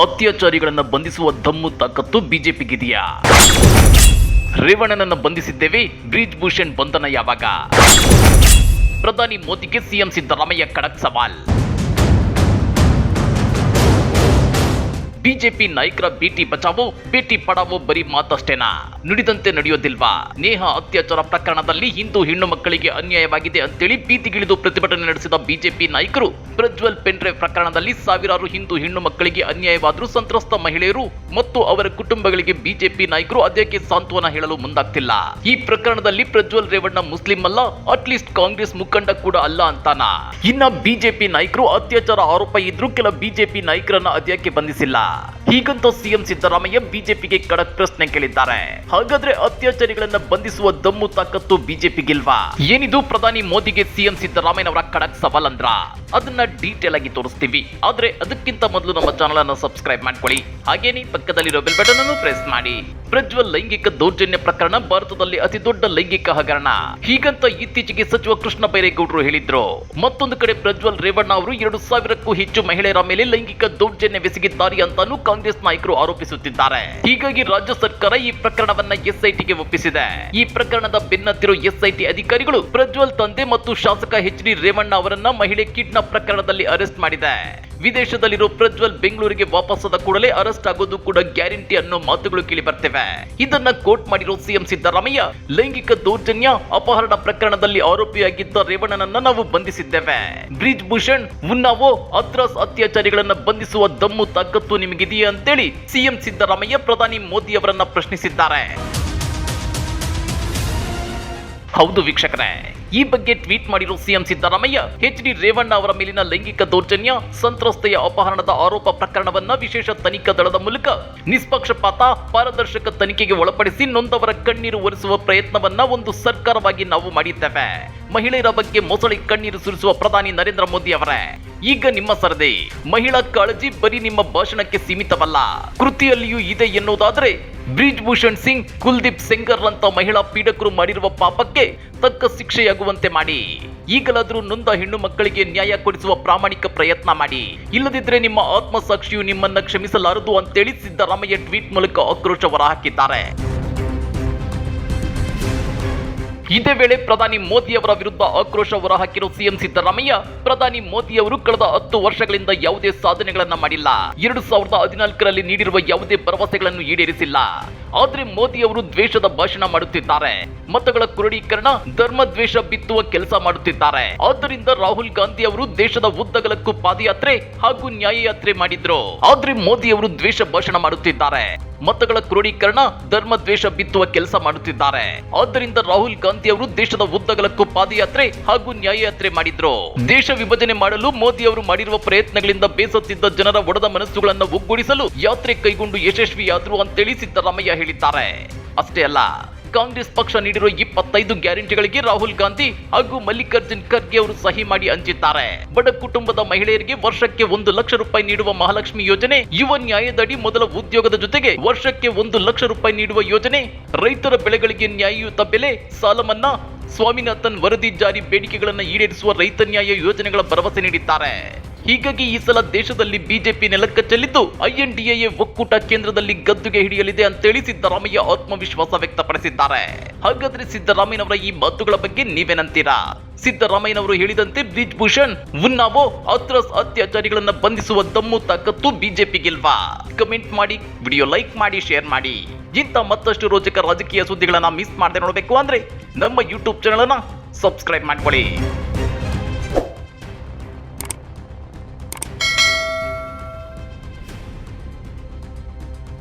ಅತ್ಯಾಚಾರಿಗಳನ್ನು ಬಂಧಿಸುವ ದಮ್ಮು ತಾಕತ್ತು ಬಿಜೆಪಿಗಿದೆಯಾ? ರೇವಣ್ಣನನ್ನು ಬಂಧಿಸಿದ್ದೇವೆ, ಬ್ರಿಜ್ ಭೂಷಣ್ ಬಂಧನ ಯಾವಾಗ? ಪ್ರಧಾನಿ ಮೋದಿಗೆ ಸಿಎಂ ಸಿದ್ದರಾಮಯ್ಯ ಖಡಕ್ ಸವಾಲ್. ಬಿಜೆಪಿ ನಾಯಕರ ಬೇಟಿ ಬಚಾವೋ ಬೇಟಿ ಪಡಾವೋ ಬರೀ ಮಾತಷ್ಟೇನಾ? ನುಡಿದಂತೆ ನಡೆಯೋದಿಲ್ವಾ? ನೇಹಾ ಅತ್ಯಾಚಾರ ಪ್ರಕರಣದಲ್ಲಿ ಹಿಂದೂ ಹೆಣ್ಣು ಮಕ್ಕಳಿಗೆ ಅನ್ಯಾಯವಾಗಿದೆ ಅಂತೇಳಿ ಬೀದಿಗಿಳಿದು ಪ್ರತಿಭಟನೆ ನಡೆಸಿದ ಬಿಜೆಪಿ ನಾಯಕರು ಪ್ರಜ್ವಲ್ ಪೆನ್ಡ್ರೈವ್ ಪ್ರಕರಣದಲ್ಲಿ ಸಾವಿರಾರು ಹಿಂದೂ ಹೆಣ್ಣು ಮಕ್ಕಳಿಗೆ ಅನ್ಯಾಯವಾದರೂ ಸಂತ್ರಸ್ತ ಮಹಿಳೆಯರು ಮತ್ತು ಅವರ ಕುಟುಂಬಗಳಿಗೆ ಬಿಜೆಪಿ ನಾಯಕರು ಅದಕ್ಕೆ ಸಾಂತ್ವನ ಹೇಳಲು ಮುಂದಾಗ್ತಿಲ್ಲ. ಈ ಪ್ರಕರಣದಲ್ಲಿ ಪ್ರಜ್ವಲ್ ರೇವಣ್ಣ ಮುಸ್ಲಿಂ ಅಲ್ಲ, ಅಟ್ಲೀಸ್ಟ್ ಕಾಂಗ್ರೆಸ್ ಮುಖಂಡ ಕೂಡ ಅಲ್ಲ ಅಂತಾನ. ಇನ್ನ ಬಿಜೆಪಿ ನಾಯಕರು ಅತ್ಯಾಚಾರ ಆರೋಪ ಇದ್ರೂ ಕೆಲ ಬಿಜೆಪಿ ನಾಯಕರನ್ನ ಅದಕ್ಕೆ ಬಂಧಿಸಿಲ್ಲ. ಹೀಗಂತ ಸಿಎಂ ಸಿದ್ದರಾಮಯ್ಯ ಬಿಜೆಪಿಗೆ ಖಡಕ್ ಪ್ರಶ್ನೆ ಕೇಳಿದ್ದಾರೆ. ಹಾಗಾದ್ರೆ ಅತ್ಯಾಚಾರಿಗಳನ್ನ ಬಂಧಿಸುವ ದಮ್ಮು ತಾಕತ್ತು ಬಿಜೆಪಿಗಿಲ್ವಾ? ಏನಿದು ಪ್ರಧಾನಿ ಮೋದಿಗೆ ಸಿಎಂ ಸಿದ್ದರಾಮಯ್ಯನವರ ಖಡಕ್ ಸವಾಲ್ ಅಂದ್ರ? ಅದನ್ನ ಡೀಟೇಲ್ ಆಗಿ ತೋರಿಸ್ತೀವಿ. ಆದ್ರೆ ಅದಕ್ಕಿಂತ ಮೊದಲು ನಮ್ಮ ಚಾನೆಲ್ ಅನ್ನು ಸಬ್ಸ್ಕ್ರೈಬ್ ಮಾಡ್ಕೊಳ್ಳಿ. ಹಾಗೇನೇ ಪಕ್ಕದಲ್ಲಿರೋ ಬೆಲ್ ಬಟನ್ ಅನ್ನು ಪ್ರೆಸ್ ಮಾಡಿ. ಪ್ರಜ್ವಲ್ ಲೈಂಗಿಕ ದೌರ್ಜನ್ಯ ಪ್ರಕರಣ ಭಾರತದಲ್ಲಿ ಅತಿ ದೊಡ್ಡ ಲೈಂಗಿಕ ಹಗರಣ, ಹೀಗಂತ ಇತ್ತೀಚೆಗೆ ಸಚಿವ ಕೃಷ್ಣ ಬೈರೇಗೌಡರು ಹೇಳಿದ್ರು. ಮತ್ತೊಂದು ಕಡೆ ಪ್ರಜ್ವಲ್ ರೇವಣ್ಣ ಅವರು 2000ಕ್ಕೂ ಹೆಚ್ಚು ಮಹಿಳೆಯರ ಮೇಲೆ ಲೈಂಗಿಕ ದೌರ್ಜನ್ಯವೆಸಗಿದ್ದಾರೆ ಅಂತಾನು ಕಾಂಗ್ರೆಸ್ ನಾಯಕರು ಆರೋಪಿಸುತ್ತಿದ್ದಾರೆ. ಹೀಗಾಗಿ ರಾಜ್ಯ ಸರ್ಕಾರ ಈ ಪ್ರಕರಣವನ್ನ ಎಸ್ಐಟಿಗೆ ಒಪ್ಪಿಸಿದೆ. ಈ ಪ್ರಕರಣದ ಬೆನ್ನತ್ತಿರೋ ಎಸ್ಐಟಿ ಅಧಿಕಾರಿಗಳು ಪ್ರಜ್ವಲ್ ತಂದೆ ಮತ್ತು ಶಾಸಕ ಎಚ್ ಡಿ ರೇವಣ್ಣ ಅವರನ್ನ ಮಹಿಳೆ ಕಿಡ್ನಾಪ್ ಪ್ರಕರಣದಲ್ಲಿ ಅರೆಸ್ಟ್ ಮಾಡಿದೆ. ವಿದೇಶದಲ್ಲಿರೋ ಪ್ರಜ್ವಲ್ ಬೆಂಗಳೂರಿಗೆ ವಾಪಸ್ಸಾದ ಕೂಡಲೇ ಅರೆಸ್ಟ್ ಆಗೋದು ಕೂಡ ಗ್ಯಾರಂಟಿ ಅನ್ನೋ ಮಾತುಗಳು ಕೇಳಿ ಬರ್ತಿವೆ. ಇದನ್ನ ಕೋಟ್ ಮಾಡಿರೋ ಸಿಎಂ ಸಿದ್ದರಾಮಯ್ಯ, ಲೈಂಗಿಕ ದೌರ್ಜನ್ಯ ಅಪಹರಣ ಪ್ರಕರಣದಲ್ಲಿ ಆರೋಪಿಯಾಗಿದ್ದ ರೇವಣ್ಣನನ್ನ ನಾವು ಬಂಧಿಸಿದ್ದೇವೆ. ಬ್ರಿಜ್ ಭೂಷಣ್, ಉನ್ನಾವೋ, ಹತ್ರಾಸ್ ಅತ್ಯಾಚಾರಿಗಳನ್ನ ಬಂಧಿಸುವ ದಮ್ಮು ತಾಕತ್ತು ನಿಮಗಿದೆಯಾ ಅಂತೇಳಿ ಸಿಎಂ ಸಿದ್ದರಾಮಯ್ಯ ಪ್ರಧಾನಿ ಮೋದಿ ಅವರನ್ನ ಪ್ರಶ್ನಿಸಿದ್ದಾರೆ. ಹೌದು ವೀಕ್ಷಕರೇ, ಈ ಬಗ್ಗೆ ಟ್ವೀಟ್ ಮಾಡಿರೋ CM Siddaramaiah H D Revanna ಅವರ ಮೇಲಿನ ಲೈಂಗಿಕ ದೌರ್ಜನ್ಯ ಸಂತ್ರಸ್ತೆಯ ಅಪಹರಣದ ಆರೋಪ ಪ್ರಕರಣವನ್ನ ವಿಶೇಷ ತನಿಖಾ ದಳದ ಮೂಲಕ ನಿಷ್ಪಕ್ಷಪಾತ ಪಾರದರ್ಶಕ ತನಿಖೆಗೆ ಒಳಪಡಿಸಿ ನೊಂದವರ ಕಣ್ಣೀರು ಒರೆಸುವ ಪ್ರಯತ್ನವನ್ನ ಒಂದು ಸರ್ಕಾರವಾಗಿ ನಾವು ಮಾಡಿದ್ದೇವೆ. ಮಹಿಳೆಯರ ಬಗ್ಗೆ ಮೊಸಳಿ ಕಣ್ಣೀರು ಸುರಿಸುವ ಪ್ರಧಾನಿ ನರೇಂದ್ರ ಮೋದಿ ಅವರೇ, ಈಗ ನಿಮ್ಮ ಸರದಿ. ಮಹಿಳಾ ಕಾಳಜಿ ಬರೀ ನಿಮ್ಮ ಭಾಷಣಕ್ಕೆ ಸೀಮಿತವಲ್ಲ, ಕೃತಿಯಲ್ಲಿಯೂ ಇದೆ ಎನ್ನುವುದಾದ್ರೆ ಬ್ರಿಜ್ ಭೂಷಣ್ ಸಿಂಗ್, ಕುಲ್ದೀಪ್ ಸೆಂಗರ್ ಅಂತ ಮಹಿಳಾ ಪೀಡಕರು ಮಾಡಿರುವ ಪಾಪಕ್ಕೆ ತಕ್ಕ ಶಿಕ್ಷೆಯಾಗುವಂತೆ ಮಾಡಿ. ಈಗಲಾದರೂ ನೊಂದ ಹೆಣ್ಣು ಮಕ್ಕಳಿಗೆ ನ್ಯಾಯ ಕೊಡಿಸುವ ಪ್ರಾಮಾಣಿಕ ಪ್ರಯತ್ನ ಮಾಡಿ. ಇಲ್ಲದಿದ್ರೆ ನಿಮ್ಮ ಆತ್ಮಸಾಕ್ಷಿಯು ನಿಮ್ಮನ್ನ ಕ್ಷಮಿಸಲಾರದು ಅಂತೇಳಿ ಸಿದ್ದರಾಮಯ್ಯ ಟ್ವೀಟ್ ಮೂಲಕ ಆಕ್ರೋಶ ಹೊರಹಾಕಿದ್ದಾರೆ. ಇದೇ ವೇಳೆ ಪ್ರಧಾನಿ ಮೋದಿ ಅವರ ವಿರುದ್ಧ ಆಕ್ರೋಶ ಹೊರಹಾಕಿರೋ ಸಿಎಂ ಸಿದ್ದರಾಮಯ್ಯ, ಪ್ರಧಾನಿ ಮೋದಿ ಅವರು ಕಳೆದ 10 ವರ್ಷಗಳಿಂದ ಯಾವುದೇ ಸಾಧನೆಗಳನ್ನ ಮಾಡಿಲ್ಲ, 2014ರಲ್ಲಿ ನೀಡಿರುವ ಯಾವುದೇ ಭರವಸೆಗಳನ್ನು ಈಡೇರಿಸಿಲ್ಲ. ಆದ್ರೆ ಮೋದಿ ಅವರು ದ್ವೇಷದ ಭಾಷಣ ಮಾಡುತ್ತಿದ್ದಾರೆ, ಮತಗಳ ಕ್ರೋಢೀಕರಣ, ಧರ್ಮ ದ್ವೇಷ ಬಿತ್ತುವ ಕೆಲಸ ಮಾಡುತ್ತಿದ್ದಾರೆ. ಆದ್ದರಿಂದ ರಾಹುಲ್ ಗಾಂಧಿ ಅವರು ದೇಶದ ಉದ್ದಗಲಕ್ಕೂ ಪಾದಯಾತ್ರೆ ಹಾಗೂ ನ್ಯಾಯಯಾತ್ರೆ ಮಾಡಿದ್ರು. ಆದ್ರೆ ಮೋದಿ ಅವರು ದ್ವೇಷ ಭಾಷಣ ಮಾಡುತ್ತಿದ್ದಾರೆ, ಮತಗಳ ಕ್ರೋಢೀಕರಣ, ಧರ್ಮ ದ್ವೇಷ ಬಿತ್ತುವ ಕೆಲಸ ಮಾಡುತ್ತಿದ್ದಾರೆ. ಆದ್ದರಿಂದ ರಾಹುಲ್ ಗಾಂಧಿ ಅವರು ದೇಶದ ಉದ್ದಗಲಕ್ಕೂ ಪಾದಯಾತ್ರೆ ಹಾಗೂ ನ್ಯಾಯಯಾತ್ರೆ ಮಾಡಿದ್ರು. ದೇಶ ವಿಭಜನೆ ಮಾಡಲು ಮೋದಿ ಅವರು ಮಾಡಿರುವ ಪ್ರಯತ್ನಗಳಿಂದ ಬೇಸತ್ತಿದ್ದ ಜನರ ಒಡೆದ ಮನಸ್ಸುಗಳನ್ನು ಒಗ್ಗೂಡಿಸಲು ಯಾತ್ರೆ ಕೈಗೊಂಡು ಯಶಸ್ವಿಯಾದ್ರು ಅಂತೇಳಿ ಸಿದ್ದರಾಮಯ್ಯ ಹೇಳಿದ್ದಾರೆ. ಅಷ್ಟೇ ಅಲ್ಲ, ಕಾಂಗ್ರೆಸ್ ಪಕ್ಷ ನೀಡಿರುವ 25 ಗ್ಯಾರಂಟಿಗಳಿಗೆ ರಾಹುಲ್ ಗಾಂಧಿ ಹಾಗೂ ಮಲ್ಲಿಕಾರ್ಜುನ್ ಖರ್ಗೆ ಅವರು ಸಹಿ ಮಾಡಿ ಹಂಚಿದ್ದಾರೆ. ಬಡ ಕುಟುಂಬದ ಮಹಿಳೆಯರಿಗೆ ವರ್ಷಕ್ಕೆ 1 ಲಕ್ಷ ರೂಪಾಯಿ ನೀಡುವ ಮಹಾಲಕ್ಷ್ಮಿ ಯೋಜನೆ, ಯುವ ನ್ಯಾಯದಡಿ ಮೊದಲ ಉದ್ಯೋಗದ ಜೊತೆಗೆ ವರ್ಷಕ್ಕೆ 1 ಲಕ್ಷ ರೂಪಾಯಿ ನೀಡುವ ಯೋಜನೆ, ರೈತರ ಬೆಳೆಗಳಿಗೆ ನ್ಯಾಯಯುತ ಬೆಲೆ, ಸಾಲ ಮನ್ನಾ, ಸ್ವಾಮಿನಾಥನ್ ವರದಿ ಜಾರಿ ಬೇಡಿಕೆಗಳನ್ನು ಈಡೇರಿಸುವ ರೈತ ನ್ಯಾಯ ಯೋಜನೆಗಳ ಭರವಸೆ ನೀಡಿದ್ದಾರೆ. ಹೀಗಾಗಿ ಈ ಸಲ ದೇಶದಲ್ಲಿ ಬಿಜೆಪಿ ನೆಲಕ್ಕೆ ಚೆಲ್ಲಿದ್ದು INDA ಒಕ್ಕೂಟ ಕೇಂದ್ರದಲ್ಲಿ ಗದ್ದುಗೆ ಹಿಡಿಯಲಿದೆ ಅಂತೇಳಿ ಸಿದ್ದರಾಮಯ್ಯ ಆತ್ಮವಿಶ್ವಾಸ ವ್ಯಕ್ತಪಡಿಸಿದ್ದಾರೆ. ಹಾಗಾದ್ರೆ ಸಿದ್ದರಾಮಯ್ಯನವರ ಈ ಮಾತುಗಳ ಬಗ್ಗೆ ನೀವೇನಂತೀರಾ? ಸಿದ್ದರಾಮಯ್ಯನವರು ಹೇಳಿದಂತೆ ಬ್ರಿಜ್ ಭೂಷಣ್, ಉನ್ನಾವೋ, ಹತ್ರಾಸ್ ಅತ್ಯಾಚಾರಿಗಳನ್ನ ಬಂಧಿಸುವ ದಮ್ಮು ತಾಕತ್ತು ಬಿಜೆಪಿಗಿಲ್ವಾ? ಕಮೆಂಟ್ ಮಾಡಿ, ವಿಡಿಯೋ ಲೈಕ್ ಮಾಡಿ, ಶೇರ್ ಮಾಡಿ. ಇಂಥ ಮತ್ತಷ್ಟು ರೋಚಕ ರಾಜಕೀಯ ಸುದ್ದಿಗಳನ್ನ ಮಿಸ್ ಮಾಡದೆ ನೋಡಬೇಕು ಅಂದ್ರೆ ನಮ್ಮ ಯೂಟ್ಯೂಬ್ ಚಾನೆಲ್ ಅನ್ನ ಸಬ್ಸ್ಕ್ರೈಬ್ ಮಾಡ್ಕೊಳ್ಳಿ.